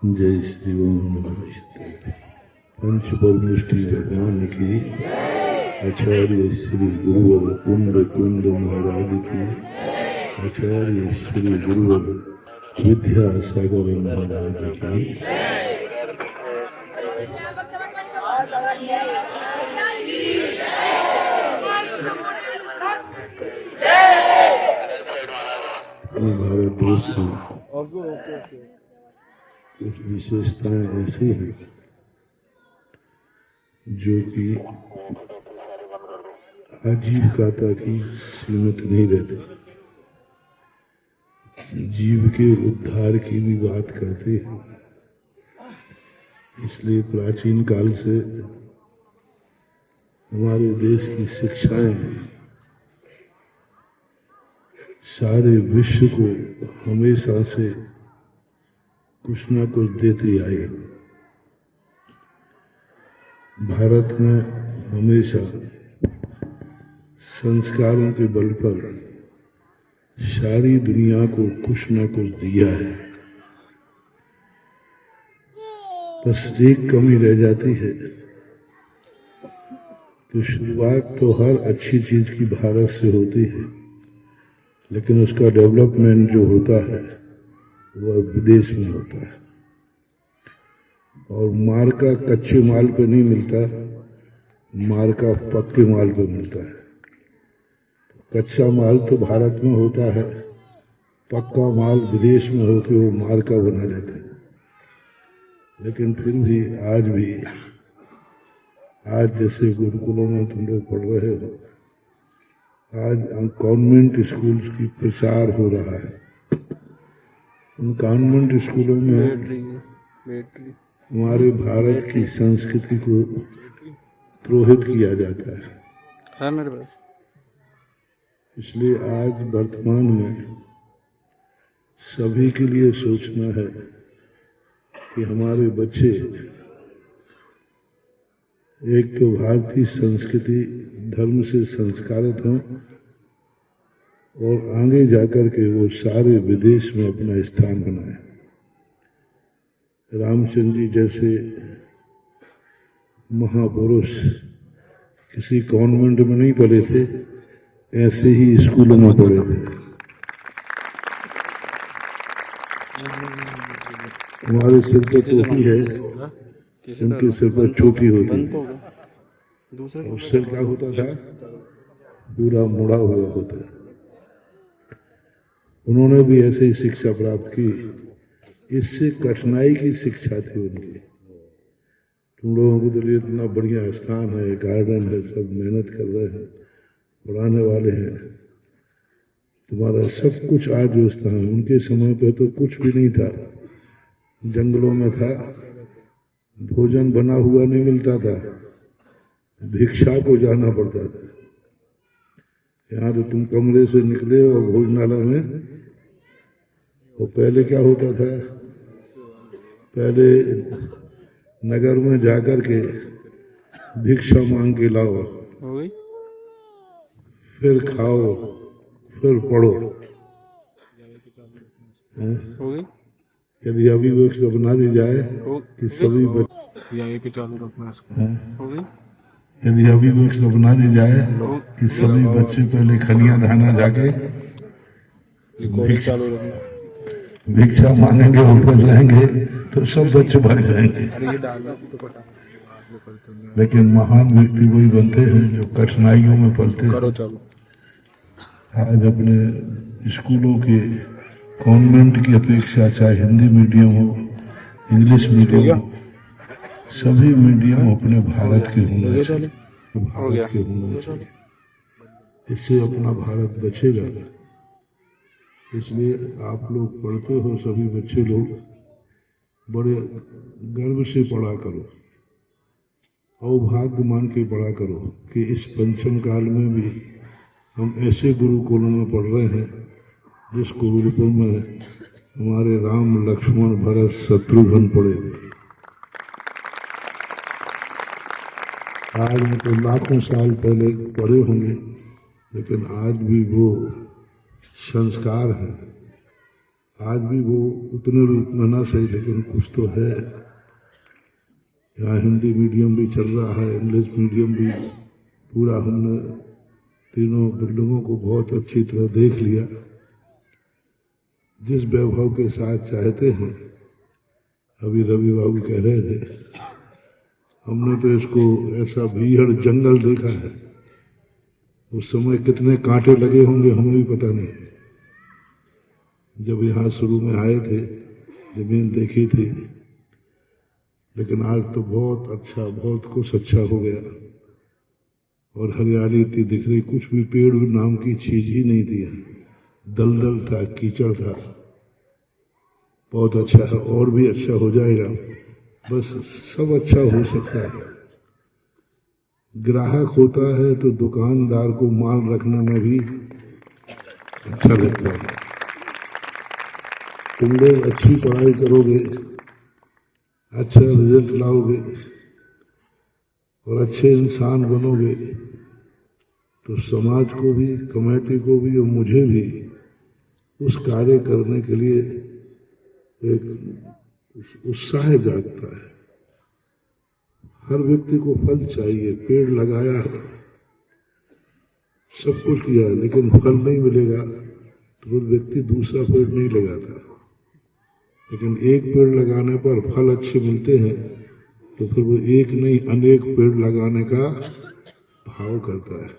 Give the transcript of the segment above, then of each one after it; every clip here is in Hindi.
जय श्री ओम नमस्ते। पंच परमुष्टि भगवान की, आचार्य श्री गुरुवर कुंद कुंद महाराज की, आचार्य श्री गुरुवर विद्यासागर महाराज की। अपने भारत देश की कुछ विशेषताएं ऐसी हैं जो कि आजीविका की सीमित नहीं रहते, जीव के उद्धार की भी बात करते हैं। इसलिए प्राचीन काल से हमारे देश की शिक्षाएं सारे विश्व को हमेशा से कुछ ना कुछ देती आई। भारत में हमेशा संस्कारों के बल पर सारी दुनिया को कुछ ना कुछ दिया है। बस एक कमी रह जाती है कि शुरुआत तो हर अच्छी चीज की भारत से होती है, लेकिन उसका डेवलपमेंट जो होता है वह विदेश में होता है। और मार्का कच्चे माल पे नहीं मिलता, मार्का पक्के माल पे मिलता है। कच्चा माल तो भारत में होता है, पक्का माल विदेश में होकर वो मार्का बना लेते हैं। लेकिन फिर भी आज जैसे गुरुकुलों में तुम लोग पढ़ रहे हो, आज कॉन्वेंट स्कूल्स की प्रचार हो रहा है। उन कॉन्वेंट स्कूलों में हमारे भारत की संस्कृति को द्रोहित किया जाता है। मेरे पास इसलिए आज वर्तमान में सभी के लिए सोचना है कि हमारे बच्चे एक तो भारतीय संस्कृति धर्म से संस्कारित हों और आगे जाकर के वो सारे विदेश में अपना स्थान बनाए। रामचंद्र जी जैसे महापुरुष किसी कॉन्वेंट में नहीं पढ़े थे, ऐसे ही स्कूलों में पढ़े थे। हमारे सिर पर टोपी है, उनके सिर पर चोटी होती है। और सिर क्या होता था? पूरा मुड़ा हुआ होता है। उन्होंने भी ऐसे ही शिक्षा प्राप्त की। इससे कठिनाई की शिक्षा थी उनकी। तुम लोगों को तो लिए इतना बढ़िया स्थान है, गार्डन है, सब मेहनत कर रहे हैं, पढ़ाने वाले हैं, तुम्हारा सब कुछ आज व्यवस्था है। उनके समय पे तो कुछ भी नहीं था, जंगलों में था, भोजन बना हुआ नहीं मिलता था, भिक्षा को जाना पड़ता था। यहाँ तो तुम कमरे से निकले और भोजनालय में, और पहले क्या होता था? पहले नगर में जाकर के भिक्षा मांग के लाओ, फिर खाओ, फिर पढ़ो। यदि अभिव्यवस्था बना दी जाए कि सभी यदि अभिव्यवस्था बना दी जाए कि सभी बच्चे पहले खलियां धाना जाके भिक्षा मांगेंगे और फिर रहेंगे, तो सब बच्चे भाग जाएंगे। लेकिन महान व्यक्ति वही बनते हैं जो कठिनाइयों में पलते हैं। आज अपने स्कूलों के कॉन्वेंट की अपेक्षा, चाहे हिंदी मीडियम हो, इंग्लिश मीडियम हो, सभी मीडियम अपने भारत के होना चाहिए, भारत के होना चाहिए। इससे अपना भारत बचेगा। इसलिए आप लोग पढ़ते हो, सभी बच्चे लोग बड़े गर्व से पढ़ा करो, सौभाग्य मान के पढ़ा करो कि इस पंचम काल में भी हम ऐसे गुरुकुलों में पढ़ रहे हैं जिस गुरुकुल में हमारे राम लक्ष्मण भरत शत्रुघ्न पढ़े थे। आज में तो लाखों साल पहले पढ़े होंगे, लेकिन आज भी वो संस्कार है आज भी वो उतने रूप में ना सही लेकिन कुछ तो है। यहाँ हिंदी मीडियम भी चल रहा है, इंग्लिश मीडियम भी। पूरा हमने तीनों बिल्डिंगों को बहुत अच्छी तरह देख लिया। जिस वैभव के साथ चाहते हैं, अभी रवि बाबू कह रहे थे, हमने तो इसको ऐसा भीड़ जंगल देखा है। उस समय कितने कांटे लगे होंगे हमें भी पता नहीं। जब यहाँ शुरू में आए थे, जमीन देखी थी, लेकिन आज तो बहुत अच्छा, बहुत कुछ अच्छा हो गया। और हरियाली इतनी दिख रही, कुछ भी पेड़ नाम की चीज ही नहीं थी। दलदल था, कीचड़ था। बहुत अच्छा है, और भी अच्छा हो जाएगा। बस सब अच्छा हो सकता है। ग्राहक होता है तो दुकानदार को माल रखने में भी अच्छा लगता है। तुम लोग अच्छी पढ़ाई करोगे, अच्छा रिजल्ट लाओगे और अच्छे इंसान बनोगे तो समाज को भी, कमेटी को भी और मुझे भी उस कार्य करने के लिए एक उत्साह जागता है। हर व्यक्ति को फल चाहिए। पेड़ लगाया है, सब कुछ किया, लेकिन फल नहीं मिलेगा तो फिर व्यक्ति दूसरा पेड़ नहीं लगाता। लेकिन एक पेड़ लगाने पर फल अच्छे मिलते हैं तो फिर वो एक नहीं अनेक पेड़ लगाने का भाव करता है।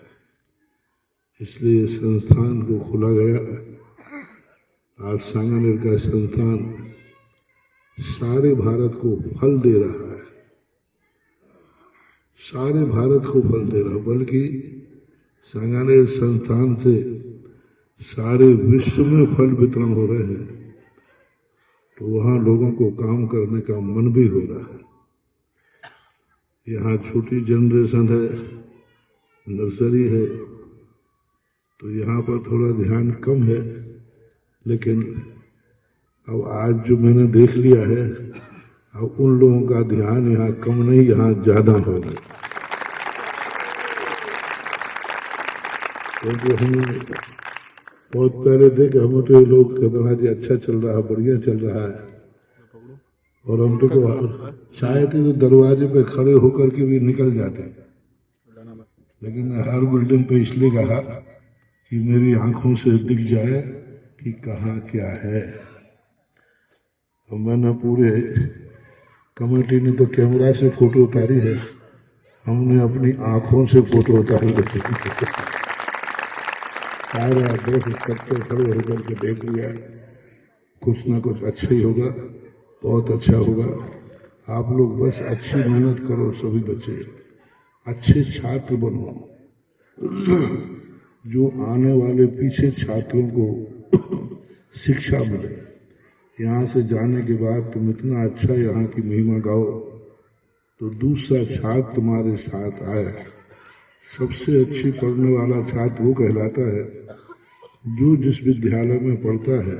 इसलिए संस्थान को खोला गया। आज सांगानेर का संस्थान सारे भारत को फल दे रहा है, सारे भारत को फल दे रहा है। बल्कि सांगानेर संस्थान से सारे विश्व में फल वितरण हो रहे हैं। तो वहाँ लोगों को काम करने का मन भी हो रहा है। यहाँ छोटी जनरेशन है, नर्सरी है, तो यहाँ पर थोड़ा ध्यान कम है। लेकिन अब आज जो मैंने देख लिया है, अब उन लोगों का ध्यान यहाँ कम नहीं, यहाँ ज्यादा होगा। क्योंकि हम बहुत पहले देखे, हम तो ये लोग कहते हैं जी अच्छा चल रहा है, बढ़िया चल रहा है। और हम तो चाहते तो दरवाजे पे खड़े होकर के भी निकल जाते। लेकिन मैं हर बिल्डिंग पे इसलिए कहा कि मेरी आंखों से दिख जाए कि कहाँ क्या है। और मैंने पूरे कमेटी ने तो कैमरा से फोटो उतारी है, हमने अपनी आंखों से फोटो उतार ली। सारा बस छत पर खड़े होकर के देख लिया, कुछ ना कुछ अच्छा ही होगा, बहुत अच्छा होगा। आप लोग बस अच्छी मेहनत करो, सभी बच्चे अच्छे छात्र बनो, जो आने वाले पीछे छात्रों को शिक्षा मिले। यहाँ से जाने के बाद तुम इतना अच्छा यहाँ की महिमा गाओ तो दूसरा छात्र तुम्हारे साथ आए। सबसे अच्छी पढ़ने वाला छात्र वो कहलाता है जो जिस विद्यालय में पढ़ता है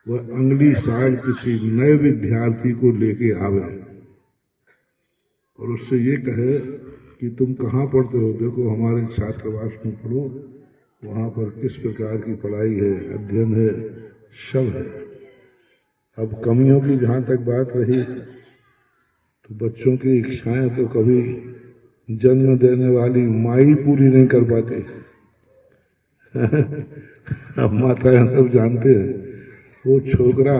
वह अगली साल किसी नए विद्यार्थी को लेके आवे और उससे ये कहे कि तुम कहाँ पढ़ते हो, देखो हमारे छात्रावास में पढ़ो, वहाँ पर किस प्रकार की पढ़ाई है, अध्ययन है, सब है। अब कमियों की जहाँ तक बात रही तो बच्चों की इच्छाएं तो कभी जन्म देने वाली माई पूरी नहीं कर पाते। अब माताएं सब जानते हैं, वो छोकरा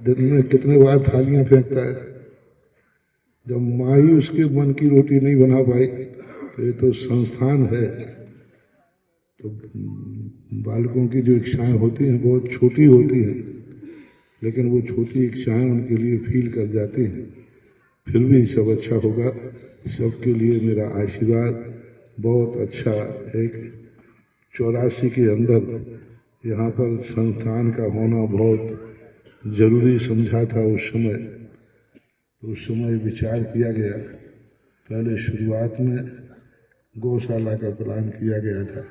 दिन में कितने बार थालियां फेंकता है। जब माँ ही उसके मन की रोटी नहीं बना पाई तो ये तो संस्थान है। तो बालकों की जो इच्छाएं होती हैं बहुत छोटी होती हैं, लेकिन वो छोटी इच्छाएं उनके लिए फील कर जाती हैं। फिर भी सब अच्छा होगा। सबके लिए मेरा आशीर्वाद। बहुत अच्छा। एक 84 के अंदर यहाँ पर संस्थान का होना बहुत जरूरी समझा था उस समय। उस समय विचार किया गया। पहले शुरुआत में गौशाला का प्लान किया गया था।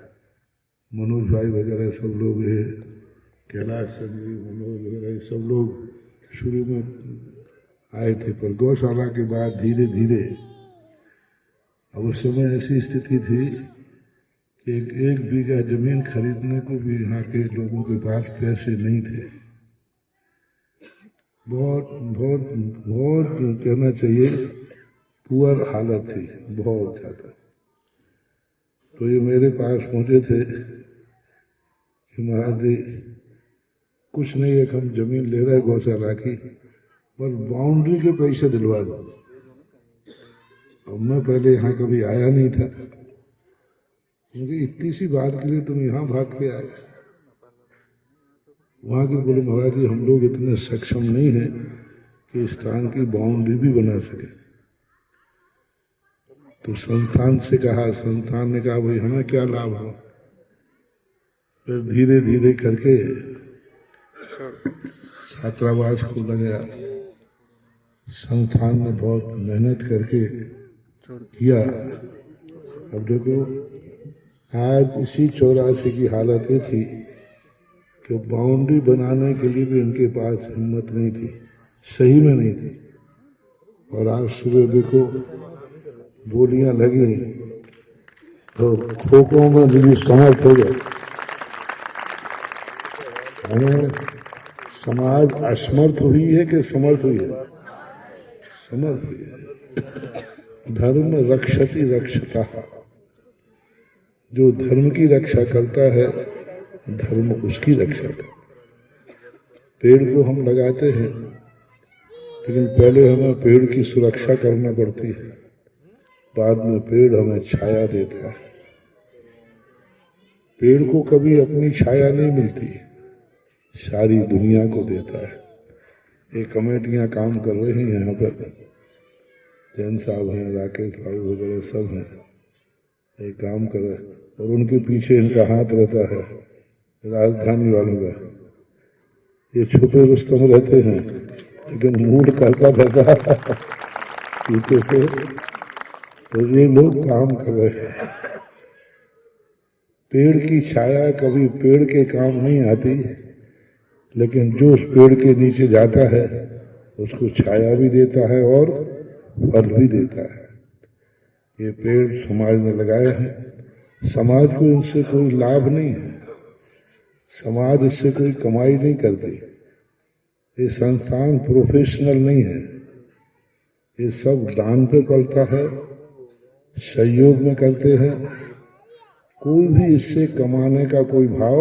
मनोज भाई वगैरह सब लोग, ये कैलाश संजय, मनोज वगैरह सब लोग शुरू में आए थे। पर गौशाला के बाद धीरे धीरे, अब उस समय ऐसी स्थिति थी कि एक बीघा जमीन खरीदने को भी यहाँ के लोगों के पास पैसे नहीं थे। बहुत बहुत बहुत कहना चाहिए पुअर हालत थी, बहुत ज़्यादा। तो ये मेरे पास पहुंचे थे कि महाराज जी कुछ नहीं, एक हम जमीन ले रहे गौशाला की, पर बाउंड्री के पैसे दिलवा दो। अब मैं पहले यहाँ कभी आया नहीं था, क्योंकि इतनी सी बात के लिए तुम यहाँ भाग के आए। वहाँ के बोले महाराज जी हम लोग इतने सक्षम नहीं हैं कि स्थान की बाउंड्री भी बना सके। तो संस्थान से कहा, संस्थान ने कहा भाई हमें क्या लाभ हो। फिर धीरे धीरे करके छात्रावास खोला गया। संस्थान ने बहुत मेहनत करके किया। अब देखो आज इसी 84 की हालत ये थी कि बाउंड्री बनाने के लिए भी इनके पास हिम्मत नहीं थी, सही में नहीं थी। और आज सुबह देखो बोलियां लगी तो खोखों में भी समर्थ हो गए। हमें समाज असमर्थ हुई है कि समर्थ हुई है? समर्थ हुई है। धर्म रक्षति रक्षता, जो धर्म की रक्षा करता है धर्म उसकी रक्षा करता। पेड़ को हम लगाते हैं, लेकिन पहले हमें पेड़ की सुरक्षा करना पड़ती है, बाद में पेड़ हमें छाया देता है। पेड़ को कभी अपनी छाया नहीं मिलती, सारी दुनिया को देता है। ये कमेटियां काम कर रही हैं यहाँ पर, जैन साहब हैं, राकेश बाबू वगैरह सब हैं, एक काम कर रहे हैं। और उनके पीछे इनका हाथ रहता है राजधानी वालों का। ये छुपे रुस्तम रहते हैं, लेकिन मूड करता रहता पीछे से। तो ये लोग काम कर रहे हैं। पेड़ की छाया कभी पेड़ के काम नहीं आती, लेकिन जो उस पेड़ के नीचे जाता है उसको छाया भी देता है और फल भी देता है। ये पेड़ समाज में लगाए हैं, समाज को इनसे कोई लाभ नहीं है, समाज इससे कोई कमाई नहीं करती। ये संस्थान प्रोफेशनल नहीं है, ये सब दान पे पलता है, सहयोग में करते हैं। कोई भी इससे कमाने का कोई भाव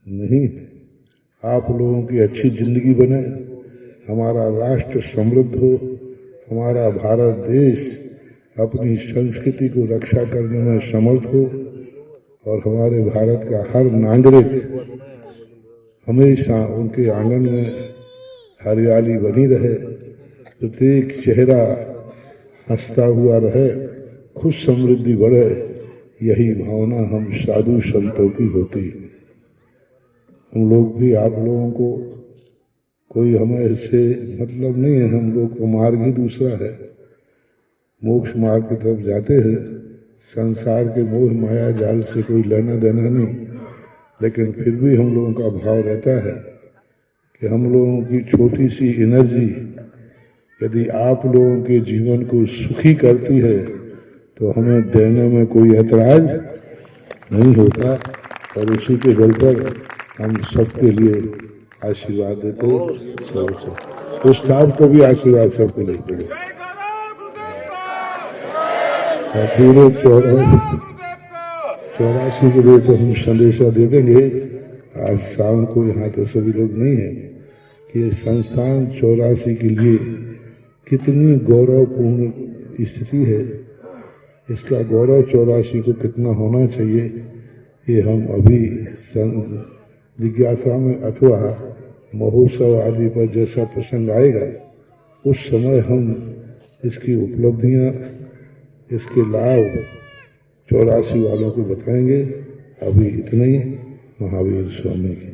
नहीं है। आप लोगों की अच्छी जिंदगी बने, हमारा राष्ट्र समृद्ध हो, हमारा भारत देश अपनी संस्कृति को रक्षा करने में समर्थ हो, और हमारे भारत का हर नागरिक हमेशा उनके आंगन में हरियाली बनी रहे, प्रत्येक चेहरा हंसता हुआ रहे, खुश समृद्धि बढ़े। यही भावना हम साधु संतों की होती है। हम लोग भी आप लोगों को कोई हमें इससे मतलब नहीं है, हम लोग तो मार्ग ही दूसरा है, मोक्ष मार्ग की तरफ जाते हैं। संसार के मोह माया जाल से कोई लेना देना नहीं, लेकिन फिर भी हम लोगों का भाव रहता है कि हम लोगों की छोटी सी एनर्जी यदि आप लोगों के जीवन को सुखी करती है तो हमें देने में कोई ऐतराज नहीं होता। और उसी के बल पर हम सबके लिए आशीर्वाद देते सब। तो स्टाफ को भी आशीर्वाद सबको ले पड़े। पूरे 84 के लिए तो हम संदेशा दे देंगे। आज शाम को यहाँ तो सभी लोग नहीं हैं कि ये संस्थान 84 के लिए कितनी गौरवपूर्ण स्थिति है, इसका गौरव 84 को कितना होना चाहिए, ये हम अभी जिज्ञासा में अथवा महोत्सव आदि पर जैसा प्रसंग आएगा उस समय हम इसकी उपलब्धियां, इसके लाभ 84 वालों को बताएंगे। अभी इतना ही। महावीर स्वामी की